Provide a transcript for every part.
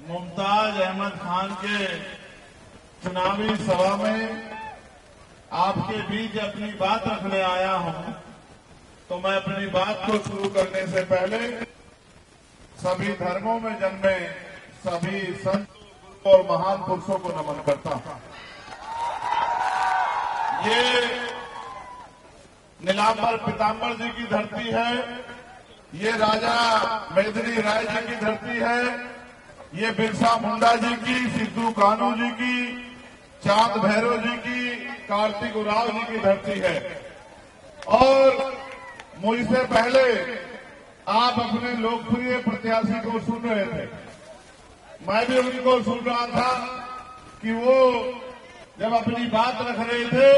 मुमताज अहमद खान के चुनावी सभा में आपके बीच अपनी बात रखने आया हूं, तो मैं अपनी बात को शुरू करने से पहले सभी धर्मों में जन्मे सभी संत और महान पुरुषों को नमन करता हूं। ये नीलांबर पीताम्बर जी की धरती है, ये राजा मेदिनी राय जी की धरती है, ये बिरसा मुंडा जी की, सिद्धू कान्हू जी की, चांद भैरव जी की, कार्तिक उरांव जी की धरती है। और मुझसे पहले आप अपने लोकप्रिय प्रत्याशी को सुन रहे थे, मैं भी उनको सुन रहा था कि वो जब अपनी बात रख रहे थे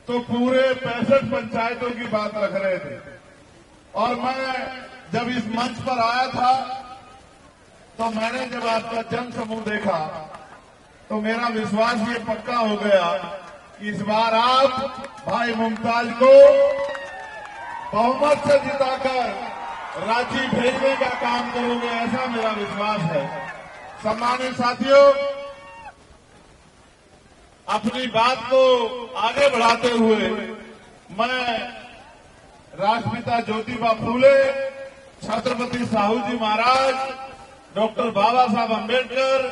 तो पूरे 65 पंचायतों की बात रख रहे थे। और मैं जब इस मंच पर आया था तो मैंने जब आपका जन समूह देखा तो मेरा विश्वास ये पक्का हो गया कि इस बार आप भाई मुमताज को बहुमत से जिताकर रांची भेजने का काम करोगे, ऐसा मेरा विश्वास है। सम्मानित साथियों, अपनी बात को आगे बढ़ाते हुए मैं राष्ट्रपिता ज्योतिबा फूले, छत्रपति साहू जी महाराज, डॉक्टर बाबा साहब अम्बेडकर,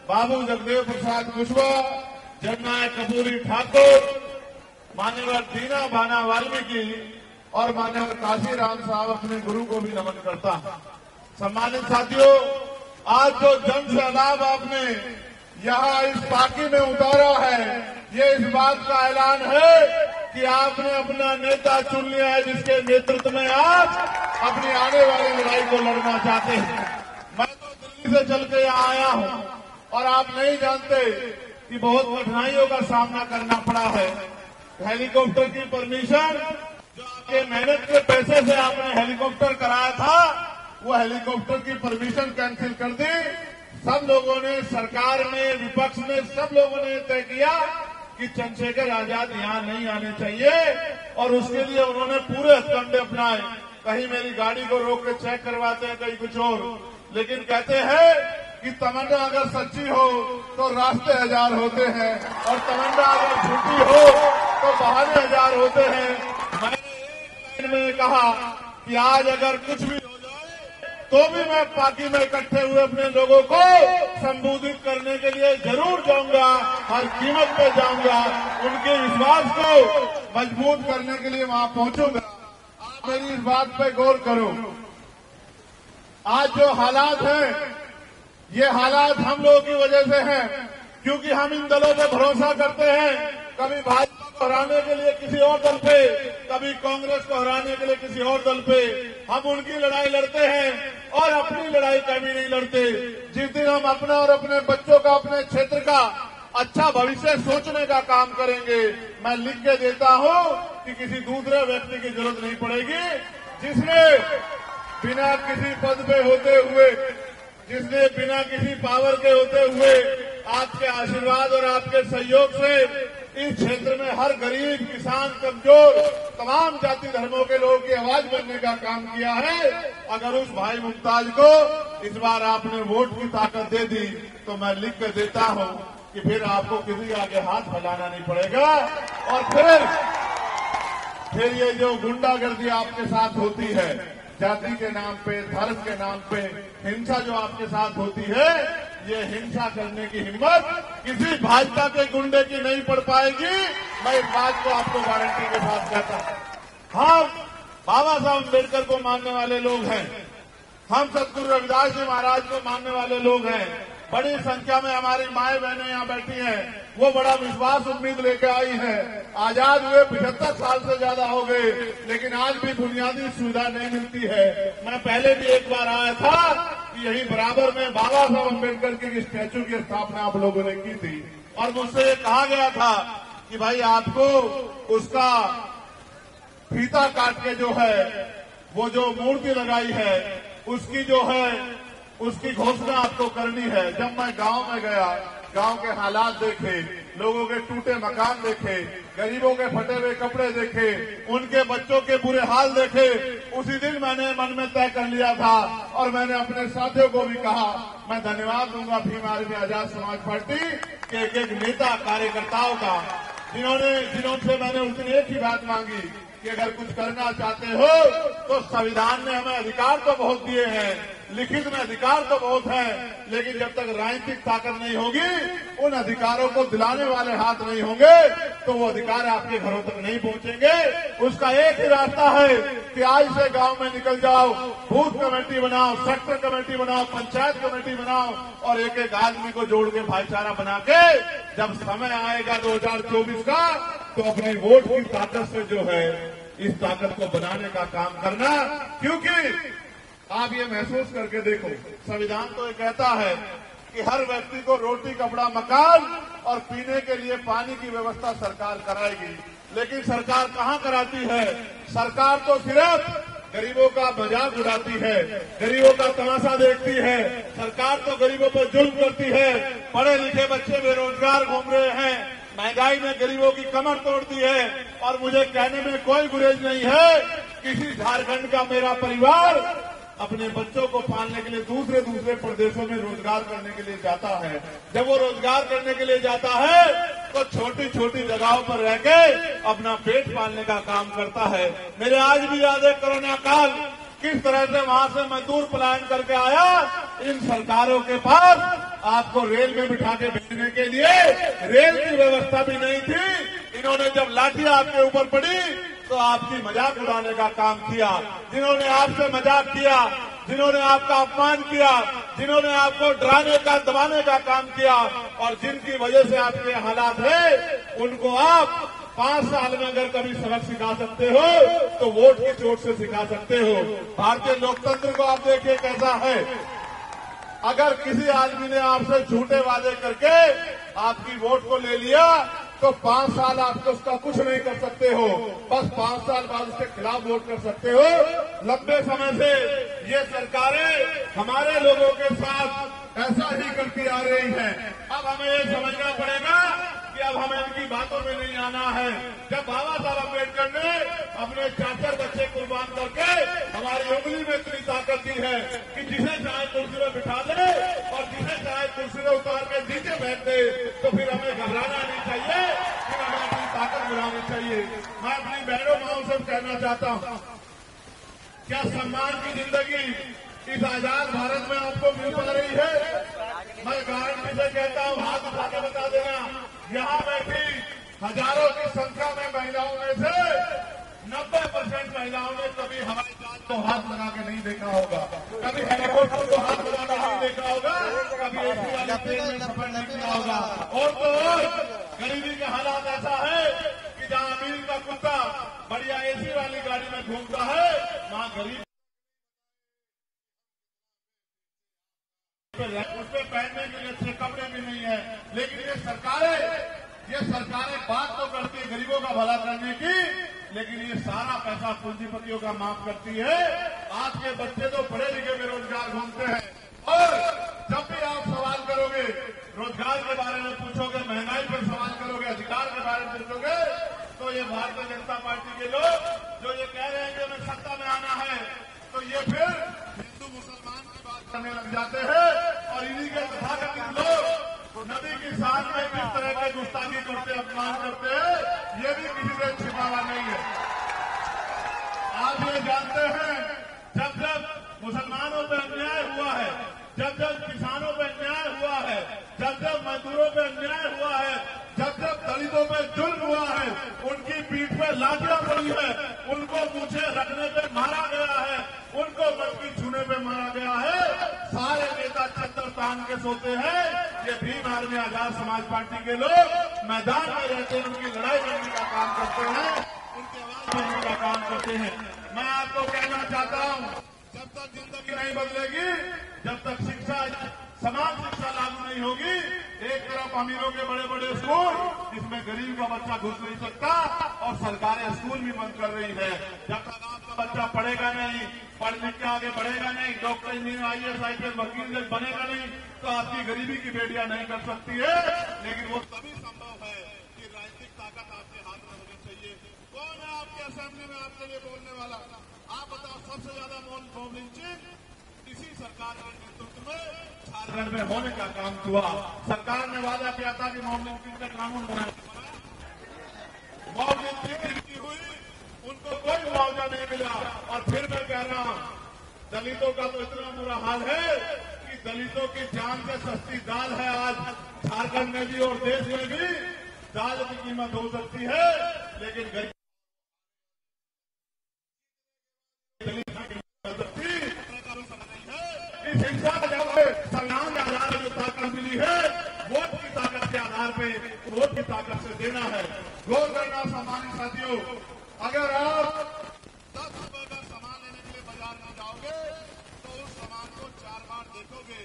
बाबू जगदेव प्रसाद कुशवाहा, जननायक कपूरी ठाकुर, मान्यवर दीना भाना वाल्मीकि और मान्यवर काशीराम साहब अपने गुरु को भी नमन करता हूं। सम्मानित साथियों, आज जो जन सैलाब आपने यहाँ इस पार्टी में उतारा है, ये इस बात का ऐलान है कि आपने अपना नेता चुन लिया है जिसके नेतृत्व में आप अपनी आने वाली लड़ाई को लड़ना चाहते हैं। मैं तो दिल्ली से चल के यहाँ आया हूँ और आप नहीं जानते कि बहुत कठिनाइयों का सामना करना पड़ा है। हेलीकॉप्टर की परमिशन जो आपके मेहनत के पैसे से आपने हेलीकॉप्टर कराया था, वो हेलीकॉप्टर की परमिशन कैंसिल कर दी। सब लोगों ने, सरकार ने, विपक्ष ने, सब लोगों ने तय किया कि चंद्रशेखर आजाद यहाँ नहीं आने चाहिए और उसके लिए उन्होंने पूरे हथकंडे अपनाए। कहीं मेरी गाड़ी को रोक के चेक करवाते हैं, कहीं कुछ और, लेकिन कहते हैं कि तमन्ना अगर सच्ची हो तो रास्ते हजार होते हैं और तमन्ना अगर झूठी हो तो बहाने हजार होते हैं। मैंने एक लाइन में कहा कि आज अगर कुछ भी हो जाए तो भी मैं पार्टी में इकट्ठे हुए अपने लोगों को संबोधित करने के लिए जरूर जाऊंगा, हर कीमत पे जाऊंगा, उनके विश्वास को मजबूत करने के लिए वहां पहुंचूंगा। आप मेरी इस बात पे गौर करो। आज जो हालात हैं, ये हालात हम लोगों की वजह से हैं, क्योंकि हम इन दलों पे भरोसा करते हैं। कभी भाजपा को हराने के लिए किसी और दल पे, कभी कांग्रेस को हराने के लिए किसी और दल पे हम उनकी लड़ाई लड़ते हैं और अपनी लड़ाई कभी नहीं लड़ते। जिस दिन हम अपना और अपने बच्चों का, अपने क्षेत्र का अच्छा भविष्य सोचने का काम करेंगे, मैं लिख के देता हूं कि किसी दूसरे व्यक्ति की जरूरत नहीं पड़ेगी, जिसने बिना किसी पद पे होते हुए, जिसने बिना किसी पावर के होते हुए आपके आशीर्वाद और आपके सहयोग से इस क्षेत्र में हर गरीब, किसान, कमजोर, तमाम जाति धर्मों के लोगों की आवाज बनने का काम किया है। अगर उस भाई मुमताज को इस बार आपने वोट की ताकत दे दी तो मैं लिख के देता हूं कि फिर आपको किसी आगे हाथ फैलाना नहीं पड़ेगा। और फिर ये जो गुंडागर्दी आपके साथ होती है, जाति के नाम पे, धर्म के नाम पे हिंसा जो आपके साथ होती है, ये हिंसा करने की हिम्मत किसी भाजपा के गुंडे की नहीं पड़ पाएगी। मैं इस बात को आपको गारंटी के साथ कहता हूं। हम बाबा साहब अम्बेडकर को मानने वाले लोग हैं, हम सतगुरु रविदास जी महाराज को मानने वाले लोग हैं। बड़ी संख्या में हमारी माए बहनें यहाँ बैठी हैं, वो बड़ा विश्वास, उम्मीद लेके आई हैं। आजाद हुए 75 साल से ज्यादा हो गए, लेकिन आज भी बुनियादी सुविधा नहीं मिलती है। मैं पहले भी एक बार आया था कि यही बराबर में बाबा साहब अम्बेडकर की स्टैचू की स्थापना आप लोगों ने की थी और मुझसे ये कहा गया था कि भाई आपको उसका फीता काट के जो है, वो जो मूर्ति लगाई है, उसकी जो है उसकी घोषणा आपको करनी है। जब मैं गांव में गया गांव के हालात देखे, लोगों के टूटे मकान देखे, गरीबों के फटे हुए कपड़े देखे, उनके बच्चों के बुरे हाल देखे, उसी दिन मैंने मन में तय कर लिया था और मैंने अपने साथियों को भी कहा, मैं धन्यवाद दूंगा भीम आर्मी आजाद समाज पार्टी के एक नेता कार्यकर्ताओं का, जिन्होंने मैंने उस दिन एक ही बात मांगी कि अगर कुछ करना चाहते हो तो संविधान ने हमें अधिकार तो बहुत दिए हैं, लिखित में अधिकार तो बहुत है, लेकिन जब तक राजनीतिक ताकत नहीं होगी, उन अधिकारों को दिलाने वाले हाथ नहीं होंगे, तो वो अधिकार आपके घरों तक नहीं पहुंचेंगे। उसका एक ही रास्ता है कि आज से गांव में निकल जाओ, बूथ कमेटी बनाओ, सेक्टर कमेटी बनाओ, पंचायत कमेटी बनाओ और एक एक आदमी को जोड़ के भाईचारा बना के जब समय आएगा 2024 का, तो अपनी वोट की ताकत से जो है इस ताकत को बनाने का काम करना। क्योंकि आप ये महसूस करके देखो, संविधान तो ये कहता है कि हर व्यक्ति को रोटी, कपड़ा, मकान और पीने के लिए पानी की व्यवस्था सरकार कराएगी, लेकिन सरकार कहाँ कराती है? सरकार तो सिर्फ गरीबों का मजाक उड़ाती है, गरीबों का तमाशा देखती है, सरकार तो गरीबों पर जुल्म करती है। पढ़े लिखे बच्चे बेरोजगार घूम रहे हैं, महंगाई ने गरीबों की कमर तोड़ दी है और मुझे कहने में कोई गुरेज नहीं है, किसी झारखंड का मेरा परिवार अपने बच्चों को पालने के लिए दूसरे प्रदेशों में रोजगार करने के लिए जाता है। जब वो रोजगार करने के लिए जाता है तो छोटी छोटी जगहों पर रह के अपना पेट पालने का काम करता है। मेरे आज भी याद है कोरोना काल, किस तरह से वहां से मजदूर पलायन करके आया। इन सरकारों के पास आपको रेल में बिठा के भेजने के लिए रेल की व्यवस्था भी नहीं थी। इन्होंने जब लाठी आपके ऊपर पड़ी तो आपकी मजाक उड़ाने का काम किया। जिन्होंने आपसे मजाक किया, जिन्होंने आपका अपमान किया, जिन्होंने आपको डराने का, दबाने का काम किया और जिनकी वजह से आपके हालात है, उनको आप 5 साल में अगर कभी सबक सिखा सकते हो तो वोट की चोट से सिखा सकते हो। भारतीय लोकतंत्र को आप देखिए कैसा है। अगर किसी आदमी ने आपसे झूठे वादे करके आपकी वोट को ले लिया तो 5 साल आप उसका कुछ नहीं कर सकते हो, बस 5 साल बाद उसके खिलाफ वोट कर सकते हो। लंबे समय से ये सरकारें हमारे लोगों के साथ ऐसा ही करती आ रही हैं। अब हमें ये समझना पड़ेगा कि अब हमें इनकी बातों में नहीं आना है। जब बाबा साहब अम्बेडकर ने अपने 4 बच्चे कुर्बान करके हमारी उंगली में इतनी ताकत दी है कि जिसे चाहे कुर्सी में बिठा दे और जिसे चाहे कुर्सी में उतार के नीचे बैठ दे, तो फिर हमें घबराना नहीं चाहिए, फिर हमें अपनी ताकत बढ़ानी चाहिए। मैं अपनी बहनों माओं से कहना चाहता हूँ, क्या सम्मान की जिंदगी इस आजाद भारत में आपको मिल पा रही है? मैं गारंटी से कहता हूँ, हाथ उठा के बता देना, यहाँ बैठी हजारों की संख्या में महिलाओं में से 90% महिलाओं ने कभी हवाई जहाज को हाथ लगा के नहीं देखा होगा, कभी हेलीकॉप्टर को हाथ लगा के नहीं देखा होगा, कभी एसी वाली ट्रेन में सफर नहीं किया होगा। और तो और गरीबी के हालात ऐसा है कि जहाँ अमीर का कुत्ता बढ़िया एसी वाली गाड़ी में घूमता है, वहाँ गरीब उसपे पहनने के लिए अच्छे कपड़े भी नहीं है। लेकिन ये सरकारें बात तो करती है गरीबों का भला करने की, लेकिन ये सारा पैसा पूंजीपतियों का माफ करती है। आज के बच्चे तो पढ़े लिखे बेरोजगार घूमते हैं और जब भी आप सवाल करोगे, रोजगार के बारे में पूछोगे, महंगाई पर सवाल करोगे, अधिकार के बारे में पूछोगे, तो ये भारतीय जनता पार्टी के लोग जो ये कह रहे हैं कि हमें सत्ता में आना है, तो ये फिर हिंदू मुसलमान की बात करने लग जाते हैं और इन्हीं के तथाकथित लोग नदी की शान में किस तरह के गुस्ताखी करते, अपमान करते हैं, ये भी किसी से छिपा हुआ नहीं है। आप ये जानते हैं, जब जब मुसलमानों पर अन्याय हुआ है, जब जब किसानों पर अन्याय हुआ है, जब जब मजदूरों पर अन्याय हुआ है, जब जब दलितों पर जुल्म हुआ है, उनकी पीठ पर लाठियां पड़ी है, उनको मूछे रखने पे मारा गया है, उनको मटकी छूने पे मारा गया है, सारे नेता चद्दर तान के सोते हैं। ये भीम आर्मी आजाद समाज पार्टी के लोग मैदान में रहते हैं, उनकी लड़ाई लड़ने का काम करते हैं, उनकी आवाज बनने का काम करते हैं। मैं आपको कहना चाहता हूं, जब तक जिंदगी नहीं बदलेगी, जब तक शिक्षा समान शिक्षा लागू नहीं होगी। एक तरफ अमीरों के बड़े बड़े स्कूल जिसमें गरीब का बच्चा घुस नहीं सकता और सरकारें स्कूल भी बंद कर रही है। जब तक आपका बच्चा पढ़ेगा नहीं, पढ़ लिख के आगे बढ़ेगा नहीं, डॉक्टर इंजीनियर IAS IPS वकील जब बनेगा नहीं, तो आपकी गरीबी की बेटियां नहीं कर सकती है। लेकिन वो तभी संभव है कि राजनीतिक ताकत आपके हाथ में होनी चाहिए। कौन है आपके असेंबली में आपके लिए बोलने वाला? आप बताओ, सबसे ज्यादा मॉब लिंचिंग इसी सरकार के नेतृत्व में झारखंड में होने का काम हुआ। सरकार ने वादा किया था कि मॉब लिंचिंग का कानून बनाया, मॉब लिंचिंग की हुई, उनको कोई मुआवजा नहीं मिला। और फिर मैं कह रहा हूं, दलितों का तो इतना बुरा हाल है कि दलितों की जान से सस्ती दाल है आज झारखंड में भी और देश में भी। दाल की कीमत हो सकती है लेकिन गरीब इस हिंसा के संविधान के आधार पर जो ताकत मिली है, वोट की ताकत के आधार पे, वोट की ताकत से देना है। गौर करना सम्मानित साथियों, अगर आप 10 रुपए का सामान लेने के लिए बाजार में जाओगे तो उस सामान को 4 बार देखोगे,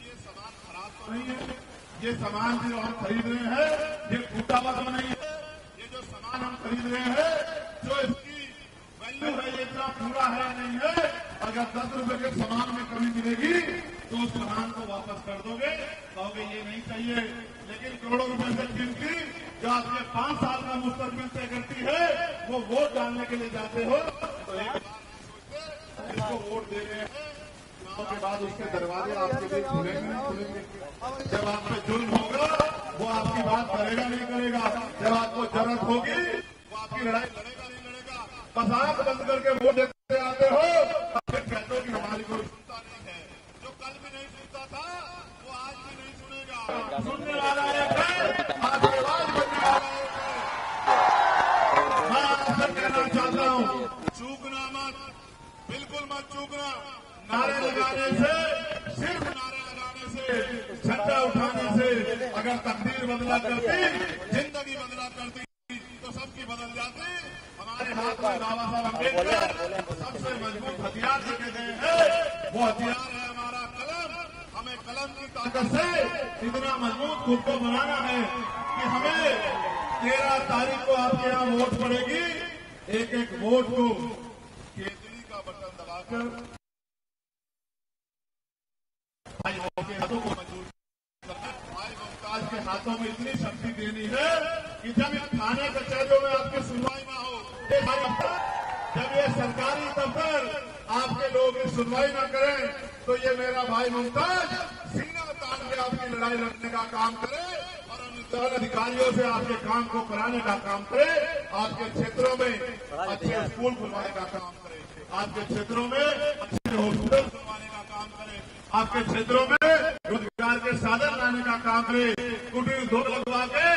ये सामान खराब तो नहीं है, ये सामान जो हम खरीद रहे हैं ये टूटा हुआ तो नहीं है, ये जो सामान हम खरीद रहे हैं जो इसकी वैल्यू है ये इतना पूरा है नहीं है। अगर 10 रुपए के सामान में कमी मिलेगी तो उस सामान को वापस कर दोगे, कहोगे ये नहीं चाहिए। लेकिन करोड़ों रुपए से कीमती जो आपके 5 साल का मुस्तकबिल तय करती है, वो वोट डालने के लिए जाते हो तो एक बार सोचते इसको वोट दे रहे हैं, चुनाव के बाद उसके दरवाजे आपके लिए खुलेंगे नहीं खुलेंगे। जब आप पे जुल्म होगा वो आपकी बात करेगा नहीं करेगा, जब आपको जरूरत होगी वो आपकी लड़ाई लड़ेगा नहीं लड़ेगा। बस आंख बंद करके वोट देते आते हो, फिर कहते हो कि हमारी कोई सुनता नहीं है। जो कल भी नहीं सुनता था वो आज भी नहीं सुनेगा। सुनने वाला एक है, आपकी आवाज बनने वाला एक है। मैं आपसे कहना चाहता हूँ, चूकना मत, बिल्कुल मत चूकना। नारे लगाने से, सिर्फ नारे लगाने से, झंडा उठाने से अगर तकदीर बदला करती, जिंदगी बदला करती तो सबकी बदल जाती। हमारे हाथ में बाबा साहब अम्बेडकर सबसे मजबूत हथियार देके गए हैं, वो हथियार है हमारा कलम। हमें कलम की ताकत से इतना मजबूत खुद को बनाना है कि हमें 13 तारीख को आपके यहाँ वोट पड़ेगी, एक एक वोट को केसरी का बटन दबाकर भाई के हाथों को मजबूत करना, भाई मुमताज के हाथों में इतनी शक्ति देनी है कि जब इस थाने कचहरियों में आपकी सुनवाई ना हो, जब ये सरकारी दफ्तर आपके लोग सुनवाई न करें, तो ये मेरा भाई मुमताज सीना तान के आपकी लड़ाई लड़ने का काम करे और अधिकारियों से आपके काम को कराने का काम करे। आपके क्षेत्रों में अच्छे स्कूल खुलवाने का काम करे, आपके क्षेत्रों में अच्छे हॉस्पिटल खुलवाने का काम करे, आपके क्षेत्रों में रोजगार के साधन लाने का काम करे, कुटीर उद्योग लगवा के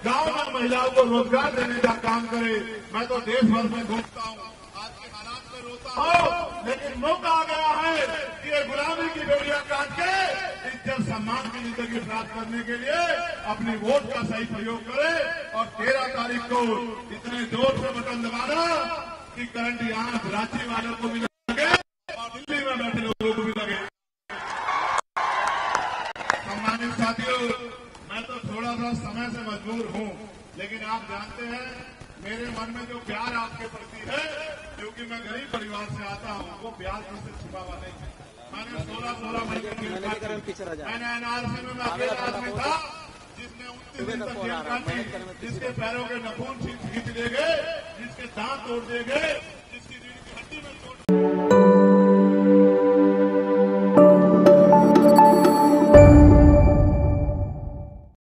गांव में महिलाओं को रोजगार देने का काम करे। मैं तो देश भर में घूमता हूँ, आज के हालात में रोता हूँ, लेकिन मौका आ गया है कि ये गुलामी की बेड़ियां काट के इज्जत सम्मान की जिंदगी प्राप्त करने के लिए अपनी वोट का सही प्रयोग करे और 13 तारीख को इतने जोर से बटन दबाना कि करंट यहाँ रांची वालों को भी लगे और दिल्ली में बैठे लोगों को भी लगे। सम्मानित साथियों, मैं तो थोड़ा सा समय से मजबूर हूँ, लेकिन आप जानते हैं मेरे मन में जो प्यार आपके प्रति है, क्योंकि मैं गरीब परिवार से आता हूँ, वो प्यार मुझसे छुपा हुआ नहीं है। मैंने 16 महीने मैंने NRC में मैं अकेला आदमी था जिसने 29 दिन तक जेल काटी, जिसके पैरों के नखून खींच दिए गए, जिसके दांत तोड़ दिए गए, जिसकी रीढ़ की हड्डी में चोट